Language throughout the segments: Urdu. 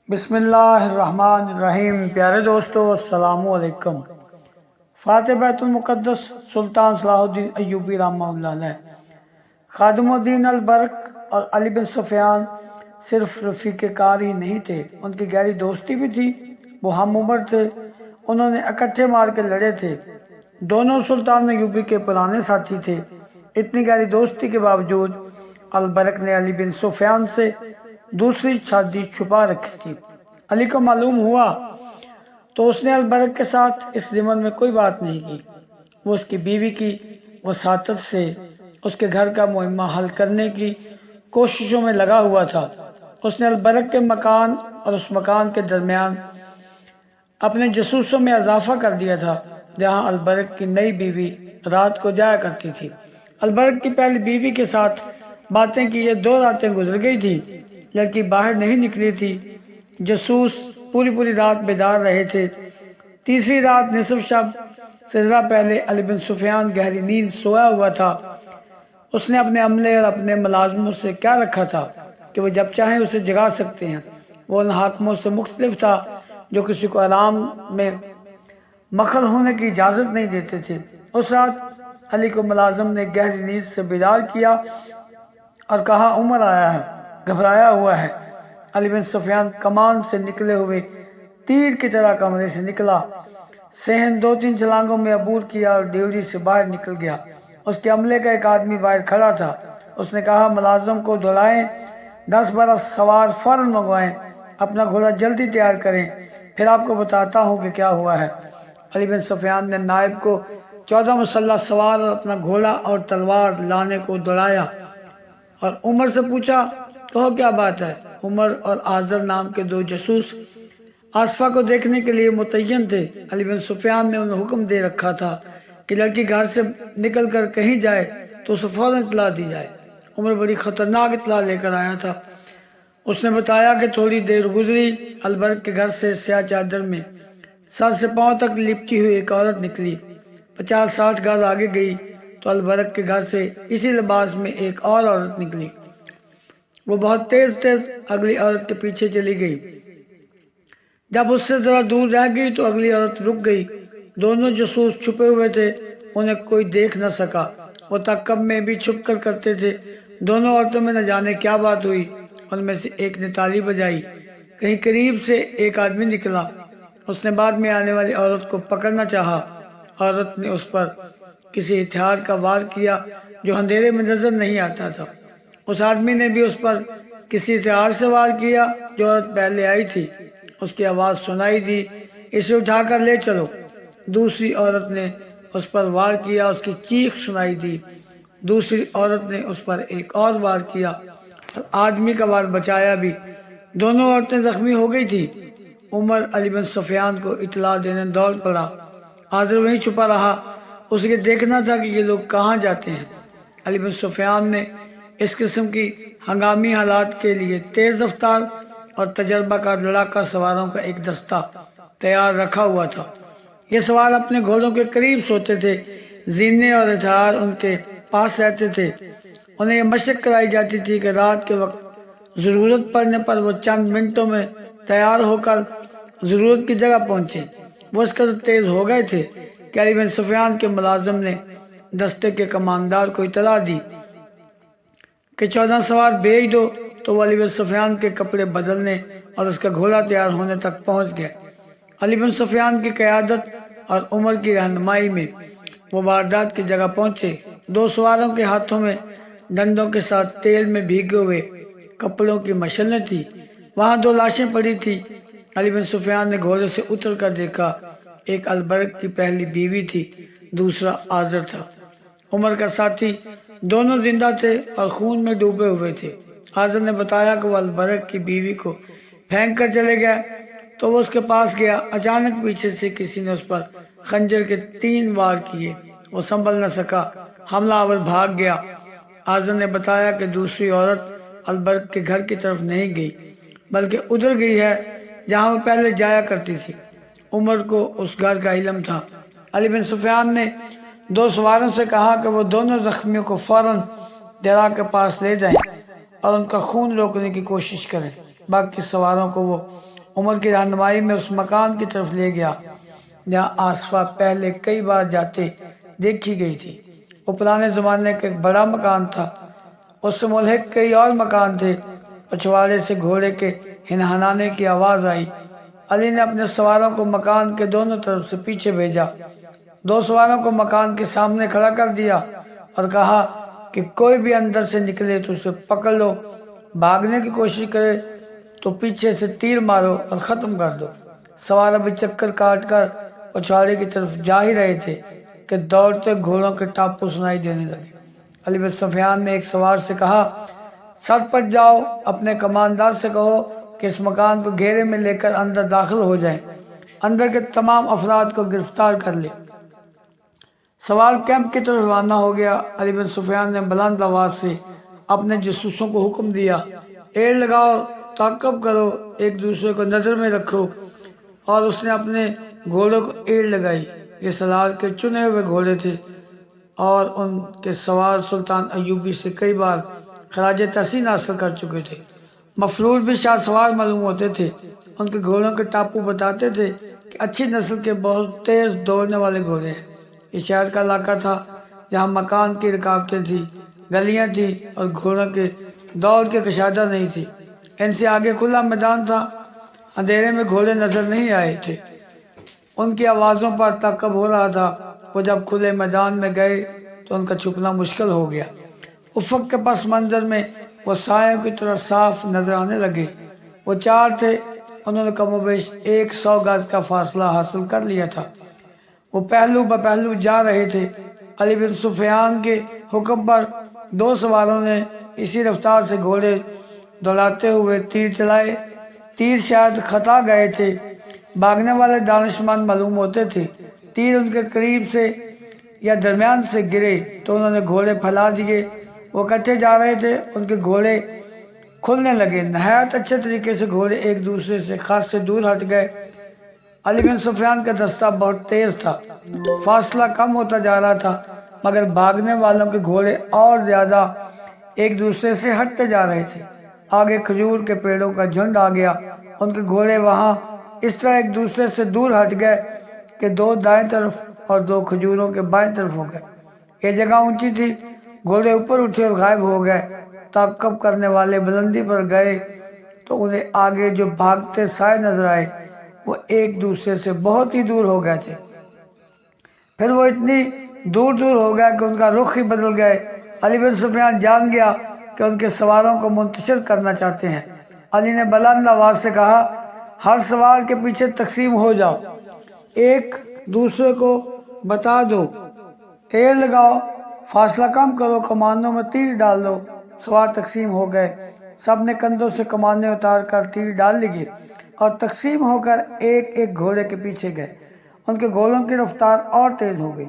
بسم اللہ الرحمن الرحیم۔ پیارے دوستو السلام علیکم۔ فاتح بیت المقدس سلطان صلاح الدین ایوبی رحمہ اللہ علیہ، خادم الدین البرق اور علی بن سفیان صرف رفیق کار ہی نہیں تھے، ان کی گہری دوستی بھی تھی۔ وہ ہم عمر تھے، انہوں نے اکٹھے مار کے لڑے تھے۔ دونوں سلطان ایوبی کے پرانے ساتھی تھے۔ اتنی گہری دوستی کے باوجود البرق نے علی بن سفیان سے دوسری شادی چھپا رکھی تھی۔ علی کو معلوم ہوا تو اس نے البرق کے ساتھ اس ضمن میں کوئی بات نہیں کی۔ وہ اس کی بیوی کی وساطت سے اس کے گھر کا معمہ حل کرنے کی کوششوں میں لگا ہوا تھا۔ اس نے البرق کے مکان اور اس مکان کے درمیان اپنے جاسوسوں میں اضافہ کر دیا تھا، جہاں البرق کی نئی بیوی رات کو جایا کرتی تھی۔ البرق کی پہلی بیوی کے ساتھ باتیں کیے 2 راتیں گزر گئی تھی، لڑکی باہر نہیں نکلی تھی۔ جاسوس پوری رات بیدار رہے تھے۔ تیسری رات نصف شب سے ذرا پہلے علی بن سفیان گہری نیند سویا ہوا تھا۔ اس نے اپنے عملے اور اپنے ملازموں سے کیا رکھا تھا کہ وہ جب چاہیں اسے جگا سکتے ہیں۔ وہ ان حاکموں سے مختلف تھا جو کسی کو آرام میں مخل ہونے کی اجازت نہیں دیتے تھے۔ اس رات علی کو ملازم نے گہری نیند سے بیدار کیا اور کہا عمر آیا ہے، گھبرایا ہوا ہے۔ علی بن سفیان کمان سے نکلے ہوئے تیر کی طرح کمرے سے نکلا، صحن 2-3 چھلانگوں میں عبور کیا اور ڈیوری سے باہر نکل گیا۔ اس کے عملے کا ایک آدمی باہر کھڑا تھا۔ اس نے کہا ملازم کو دلائیں، 10-12 سوار فوراً منگوائیں، اپنا گھوڑا جلدی تیار کریں، پھر آپ کو بتاتا ہوں کہ کیا ہوا ہے۔ علی بن سفیان نے نائب کو 14 مسلح سوار اور اپنا گھوڑا اور تلوار لانے کو دلایا اور عمر سے پوچھا کہو کیا بات ہے۔ عمر اور آذر نام کے 2 جاسوس آصفہ کو دیکھنے کے لیے متعین تھے۔ علی بن سفیان نے انہیں حکم دے رکھا تھا کہ لڑکی گھر سے نکل کر کہیں جائے تو اسے فوراً اطلاع دی جائے۔ عمر بڑی خطرناک اطلاع لے کر آیا تھا۔ اس نے بتایا کہ تھوڑی دیر گزری، البرق کے گھر سے سیاہ چادر میں سر سے پاؤں تک لپٹی ہوئی ایک عورت نکلی۔ 50-60 گز آگے گئی تو البرق کے گھر سے اسی لباس میں ایک اور عورت نکلی۔ وہ بہت تیز اگلی عورت کے پیچھے چلی گئی۔ جب اس سے ذرا دور رہ گئی تو اگلی عورت رک گئی۔ دونوں جاسوس چھپے ہوئے تھے، انہیں کوئی دیکھ نہ سکا۔ وہ تعقب میں بھی چھپ کر کرتے تھے۔ دونوں عورتوں میں نہ جانے کیا بات ہوئی۔ ان میں سے ایک نے تالی بجائی، کہیں قریب سے ایک آدمی نکلا۔ اس نے بعد میں آنے والی عورت کو پکڑنا چاہا۔ عورت نے اس پر کسی ہتھیار کا وار کیا جو اندھیرے میں نظر نہیں آتا تھا۔ اس آدمی نے بھی اس پر کسی ہتھیار سے وار کیا جو عورت پہلے آئی تھی۔ اس کی آواز سنائی دی، اسے اٹھا کر لے چلو۔ دوسری عورت نے اس پر وار کیا، اس کی چیخ سنائی دی۔ دوسری عورت نے اس پر ایک اور وار کیا اور آدمی کا وار بچایا بھی۔ دونوں عورتیں زخمی ہو گئی تھی۔ عمر علی بن سفیان کو اطلاع دینے دوڑ پڑا۔ آذر وہیں چھپا رہا، اسے یہ دیکھنا تھا کہ یہ لوگ کہاں جاتے ہیں۔ علی بن سفیان نے اس قسم کی ہنگامی حالات کے لیے تیز رفتار اور تجربہ کار لڑاکا سواروں کا ایک دستہ تیار رکھا ہوا تھا۔ یہ سوار اپنے گھوڑوں کے قریب سوتے تھے، زینے اور ہتھیار ان کے پاس رہتے تھے۔ انہیں یہ مشق کرائی جاتی تھی کہ رات کے وقت ضرورت پڑنے پر وہ چند منٹوں میں تیار ہو کر ضرورت کی جگہ پہنچے۔ وہ اس قدر تیز ہو گئے تھے کہ علی بن سفیان کے ملازم نے دستے کے کماندار کو اطلاع دی کہ 14 سوار بھیج دو، تو وہ علی بن سفیان کے کپڑے بدلنے اور اس کا گھوڑا تیار ہونے تک پہنچ گئے۔ علی بن سفیان کی قیادت اور عمر کی رہنمائی میں وہ واردات کی جگہ پہنچے۔ 2 سواروں کے ہاتھوں میں ڈنڈوں کے ساتھ تیل میں بھیگے ہوئے کپڑوں کی مشلیں تھی۔ وہاں 2 لاشیں پڑی تھی۔ علی بن سفیان نے گھوڑے سے اتر کر دیکھا، ایک البرق کی پہلی بیوی تھی، دوسرا آذر تھا، عمر کا ساتھی۔ دونوں زندہ تھے اور خون میں ڈوبے ہوئے تھے۔ آذر نے بتایا کہ وہ البرق کی بیوی کو پھینک کر چلے گئے تو وہ اس کے پاس گیا۔ اچانک پیچھے سے کسی نے اس پر خنجر کے 3 وار کیے، وہ سنبھل نہ سکا، حملہ آور بھاگ گیا۔ آذر نے بتایا کہ دوسری عورت البرق کے گھر کی طرف نہیں گئی بلکہ ادھر گئی ہے جہاں وہ پہلے جایا کرتی تھی۔ عمر کو اس گھر کا علم تھا۔ علی بن سفیان نے 2 سواروں سے کہا کہ وہ دونوں زخمیوں کو فوراً درا کے پاس لے جائیں اور ان کا خون روکنے کی کوشش کریں۔ باقی سواروں کو وہ عمر کی رہنمائی میں اس مکان کی طرف لے گیا جہاں آصفہ پہلے کئی بار جاتے دیکھی گئی تھی۔ وہ پرانے زمانے کا ایک بڑا مکان تھا، اس سے ملحق کئی اور مکان تھے۔ پچھواڑے سے گھوڑے کے ہنہنانے کی آواز آئی۔ علی نے اپنے سواروں کو مکان کے دونوں طرف سے پیچھے بھیجا، دو سواروں کو مکان کے سامنے کھڑا کر دیا اور کہا کہ کوئی بھی اندر سے نکلے تو اسے پکڑ لو، بھاگنے کی کوشش کرے تو پیچھے سے تیر مارو اور ختم کر دو۔ سوار ابھی چکر کاٹ کر پچھواڑے کی طرف جا ہی رہے تھے کہ دوڑتے گھوڑوں کے ٹاپو سنائی دینے لگے۔ علی بن سفیان نے ایک سوار سے کہا، سر پٹ جاؤ، اپنے کماندار سے کہو کہ اس مکان کو گھیرے میں لے کر اندر داخل ہو جائیں، اندر کے تمام افراد کو گرفتار کر لے۔ سوار کیمپ کی طرف روانہ ہو گیا۔ علی بن سفیان نے بلند آواز سے اپنے جاسوسوں کو حکم دیا، ایر لگاؤ، تعقب کرو، ایک دوسرے کو نظر میں رکھو، اور اس نے اپنے گھوڑوں کو ایر لگائی۔ یہ سلال کے چنے ہوئے گھوڑے تھے اور ان کے سوار سلطان ایوبی سے کئی بار خراج تحسین حاصل کر چکے تھے۔ مفرور بھی شاہ سوار معلوم ہوتے تھے۔ ان کے گھوڑوں کے ٹاپو بتاتے تھے کہ اچھی نسل کے بہت تیز دوڑنے والے گھوڑے ہیں۔ یہ شہر کا علاقہ تھا جہاں مکان کی رکاوٹیں تھیں، گلیاں تھیں اور گھوڑوں کے دوڑ کی کشادہ نہیں تھی۔ ان سے آگے کھلا میدان تھا، اندھیرے میں گھوڑے نظر نہیں آئے تھے، ان کی آوازوں پر تعقب ہو رہا تھا۔ وہ جب کھلے میدان میں گئے تو ان کا چھپنا مشکل ہو گیا۔ افق کے پس منظر میں وہ سایوں کی طرح صاف نظر آنے لگے۔ وہ چار تھے، انہوں نے کم و بیش 100 گز کا فاصلہ حاصل کر لیا تھا۔ وہ پہلو بہ پہلو جا رہے تھے۔ علی بن سفیان کے حکم پر دو سواروں نے اسی رفتار سے گھوڑے دوڑاتے ہوئے تیر چلائے۔ تیر شاید خطا گئے تھے، بھاگنے والے دانشمند معلوم ہوتے تھے۔ تیر ان کے قریب سے یا درمیان سے گرے تو انہوں نے گھوڑے پھیلا دیے۔ وہ کٹے جا رہے تھے، ان کے گھوڑے کھلنے لگے۔ نہایت اچھے طریقے سے گھوڑے ایک دوسرے سے خاصے دور ہٹ گئے۔ علی بن سفیان کا دستہ بہت تیز تھا، فاصلہ کم ہوتا جا رہا تھا، مگر بھاگنے والوں کے گھوڑے اور زیادہ ایک دوسرے سے ہٹتے جا رہے تھے۔ آگے کھجور کے پیڑوں کا جھنڈ آ گیا۔ ان کے گھوڑے وہاں اس طرح ایک دوسرے سے دور ہٹ گئے کہ دو دائیں طرف اور دو کھجوروں کے بائیں طرف ہو گئے۔ یہ جگہ اونچی تھی، گھوڑے اوپر اٹھے اور غائب ہو گئے۔ تعقب کرنے والے بلندی پر گئے تو انہیں آگے جو بھاگتے سائے نظر آئے وہ ایک دوسرے سے بہت ہی دور ہو گئے تھے۔ پھر وہ اتنی دور دور ہو گیا کہ ان کا رخ ہی بدل گئے۔ علی بن سفیان جان گیا کہ ان کے سواروں کو منتشر کرنا چاہتے ہیں۔ علی نے بلند آواز سے کہا، ہر سوار کے پیچھے تقسیم ہو جاؤ، ایک دوسرے کو بتا دو، ایر لگاؤ، فاصلہ کم کرو، کمانوں میں تیر ڈال دو۔ سوار تقسیم ہو گئے، سب نے کندھوں سے کمانے اتار کر تیر ڈال لیے اور تقسیم ہو کر ایک ایک گھوڑے کے پیچھے گئے۔ ان کے گھوڑوں کی رفتار اور تیز ہو گئی۔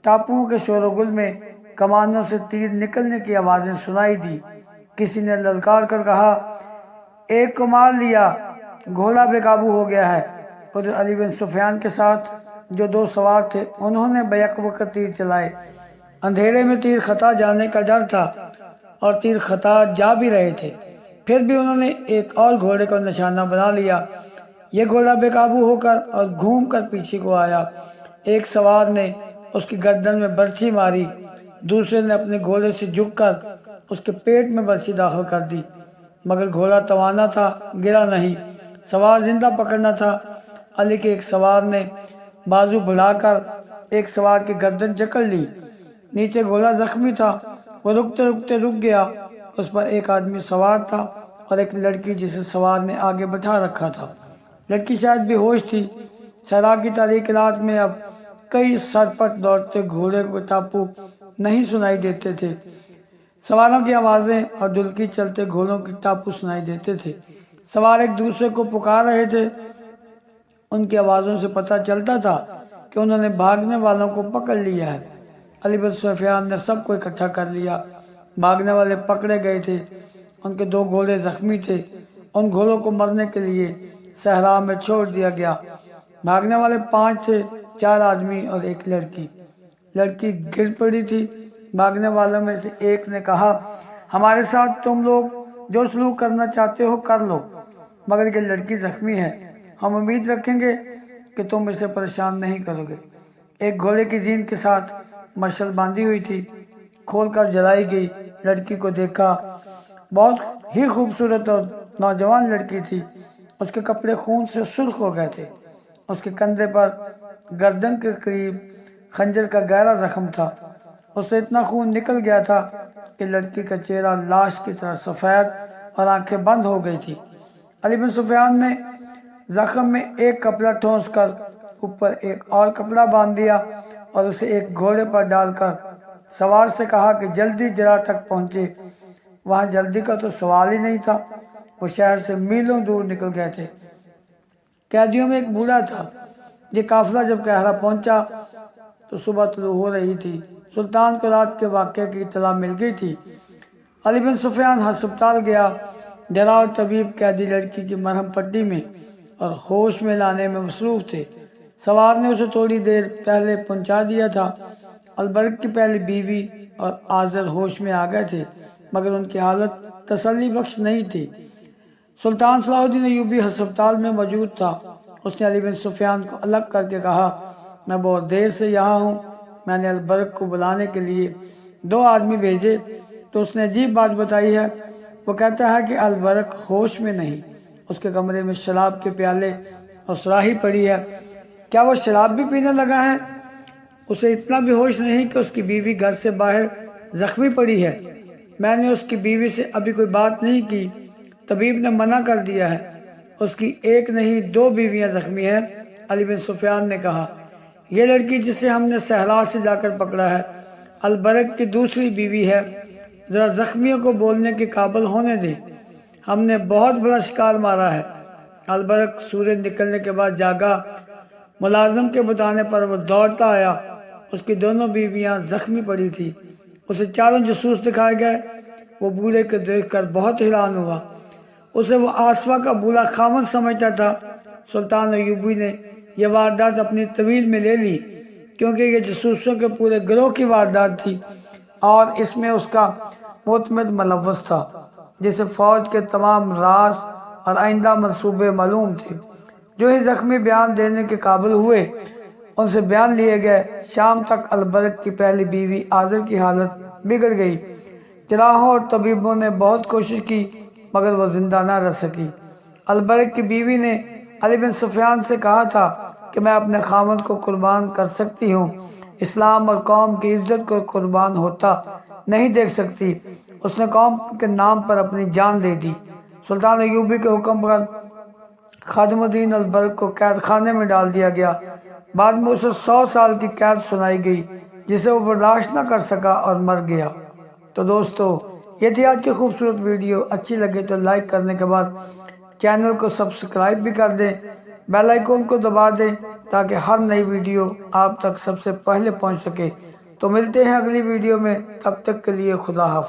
ٹاپوؤں کے شور و گل میں کمانوں سے تیر نکلنے کی آوازیں سنائی دی۔ کسی نے للکار کر کہا، ایک کو مار لیا، گھوڑا بے قابو ہو گیا ہے۔ ادھر علی بن سفیان کے ساتھ جو دو سوار تھے انہوں نے بیک وقت تیر چلائے۔ اندھیرے میں تیر خطا جانے کا ڈر تھا اور تیر خطا جا بھی رہے تھے، پھر بھی انہوں نے ایک اور گھوڑے کو نشانہ بنا لیا۔ یہ گھوڑا بے قابو ہو کر اور گھوم کر پیچھے کو آیا۔ ایک سوار نے اس کی گردن میں برچھی ماری، دوسرے نے اپنے گھوڑے سے جھک کر اس کے پیٹ میں برچھی داخل کر دی، مگر گھوڑا توانا تھا، گرا نہیں، سوار زندہ پکڑنا تھا۔ علی کے ایک سوار نے بازو بڑھا کر ایک سوار کی گردن جکڑ لی، نیچے گھوڑا زخمی تھا، وہ رکتے رکتے رک گیا۔ اس پر ایک آدمی سوار تھا اور ایک لڑکی جسے سوار نے آگے بٹھا رکھا تھا۔ لڑکی شاید بے ہوش تھی۔ صحرا کی تاریک رات میں اب کئی سرپٹ دوڑتے گھوڑے کو ٹاپو نہیں سنائی دیتے تھے، سواروں کی آوازیں اور دلکی چلتے گھوڑوں کی ٹاپو سنائی دیتے تھے۔ سوار ایک دوسرے کو پکار رہے تھے، ان کی آوازوں سے پتہ چلتا تھا کہ انہوں نے بھاگنے والوں کو پکڑ لیا ہے۔ علی بن سفیان نے سب کو اکٹھا کر لیا۔ بھاگنے والے پکڑے گئے تھے، ان کے دو گھوڑے زخمی تھے، ان گھوڑوں کو مرنے کے لیے صحرا میں چھوڑ دیا گیا۔ بھاگنے والے 5 تھے، 4 آدمی اور ایک لڑکی۔ لڑکی گر پڑی تھی۔ بھاگنے والوں میں سے ایک نے کہا، ہمارے ساتھ تم لوگ جو سلوک کرنا چاہتے ہو کر لو، مگر یہ لڑکی زخمی ہے، ہم امید رکھیں گے کہ تم اسے پریشان نہیں کرو گے۔ ایک گھوڑے کی زین کے ساتھ مشعل باندھی ہوئی تھی، کھول کر جلائی گئی۔ لڑکی کو دیکھا، بہت ہی خوبصورت اور نوجوان لڑکی تھی۔ اس کے کپڑے خون سے سرخ ہو گئے تھے، اس کے کندھے پر گردن کے قریب خنجر کا گہرا زخم تھا، اس سے اتنا خون نکل گیا تھا کہ لڑکی کا چہرہ لاش کی طرح سفید اور آنکھیں بند ہو گئی تھی۔ علی بن سفیان نے زخم میں ایک کپڑا ٹھونس کر اوپر ایک اور کپڑا باندھ دیا اور اسے ایک گھوڑے پر ڈال کر سوار سے کہا کہ جلدی جرہ تک پہنچے۔ وہاں جلدی کا تو سوال ہی نہیں تھا، وہ شہر سے میلوں دور نکل گئے تھے۔ قیدیوں میں ایک بوڑھا تھا۔ یہ قافلہ جب قاہرہ پہنچا تو صبح طلوع ہو رہی تھی۔ سلطان کو رات کے واقعے کی اطلاع مل گئی تھی۔ علی بن سفیان ہسپتال گیا۔ جراح اور طبیب قیدی لڑکی کی مرہم پٹی میں اور ہوش میں لانے میں مصروف تھے۔ سوار نے اسے تھوڑی دیر پہلے پہنچا دیا تھا۔ البرک کی پہلی بیوی اور آذر ہوش میں آ گئے تھے، مگر ان کی حالت تسلی بخش نہیں تھی۔ سلطان صلاح الدین ایوبی ہسپتال میں موجود تھا۔ اس نے علی بن سفیان کو الگ کر کے کہا، میں بہت دیر سے یہاں ہوں، میں نے البرک کو بلانے کے لیے 2 آدمی بھیجے تو اس نے عجیب بات بتائی ہے۔ وہ کہتا ہے کہ البرک ہوش میں نہیں، اس کے کمرے میں شراب کے پیالے اور سراہی پڑی ہے۔ کیا وہ شراب بھی پینے لگا ہے؟ اسے اتنا بھی ہوش نہیں کہ اس کی بیوی گھر سے باہر زخمی پڑی ہے۔ میں نے اس کی بیوی سے ابھی کوئی بات نہیں کی، طبیب نے منع کر دیا ہے، اس کی ایک نہیں 2 بیویاں زخمی ہیں۔ علی بن سفیان نے کہا، یہ لڑکی جسے ہم نے صحرا سے جا کر پکڑا ہے البرک کی دوسری بیوی ہے، ذرا زخمیوں کو بولنے کے قابل ہونے دیں، ہم نے بہت بڑا شکار مارا ہے۔ البرک سورج نکلنے کے بعد جاگا، ملازم کے بتانے پر وہ دوڑتا آیا، اس کی دونوں بیویاں زخمی پڑی تھی، اسے 4 جاسوس دکھائے گئے۔ وہ بوڑھے کو دیکھ کر بہت حیران ہوا، اسے وہ آسوا کا بوڑھا خامن سمجھتا تھا۔ سلطان ایوبی نے یہ واردات اپنی طویل میں لے لی، کیونکہ یہ جاسوسوں کے پورے گروہ کی واردات تھی اور اس میں اس کا معتمد ملوث تھا، جسے فوج کے تمام راز اور آئندہ منصوبے معلوم تھے۔ جو ہی زخمی بیان دینے کے قابل ہوئے ان سے بیان لیے گئے۔ شام تک البرک کی پہلی بیوی آذر کی حالت بگڑ گئی۔ جراحوں اور طبیبوں نے بہت کوشش کی مگر وہ زندہ نہ رہ سکی۔ البرک کی بیوی نے علی بن سفیان سے کہا تھا کہ میں اپنے خامد کو قربان کر سکتی ہوں، اسلام اور قوم کی عزت کو قربان ہوتا نہیں دیکھ سکتی۔ اس نے قوم کے نام پر اپنی جان دے دی۔ سلطان ایوبی کے حکم پر خادم الدین البرک کو قید خانے میں ڈال دیا گیا۔ بعد میں اسے 100 سال کی قید سنائی گئی، جسے وہ برداشت نہ کر سکا اور مر گیا۔ تو دوستو، یہ تھی آج کی خوبصورت ویڈیو۔ اچھی لگے تو لائک کرنے کے بعد چینل کو سبسکرائب بھی کر دیں، بیل آئیکن کو دبا دیں تاکہ ہر نئی ویڈیو آپ تک سب سے پہلے پہنچ سکے۔ تو ملتے ہیں اگلی ویڈیو میں، تب تک کے لیے خدا حافظ۔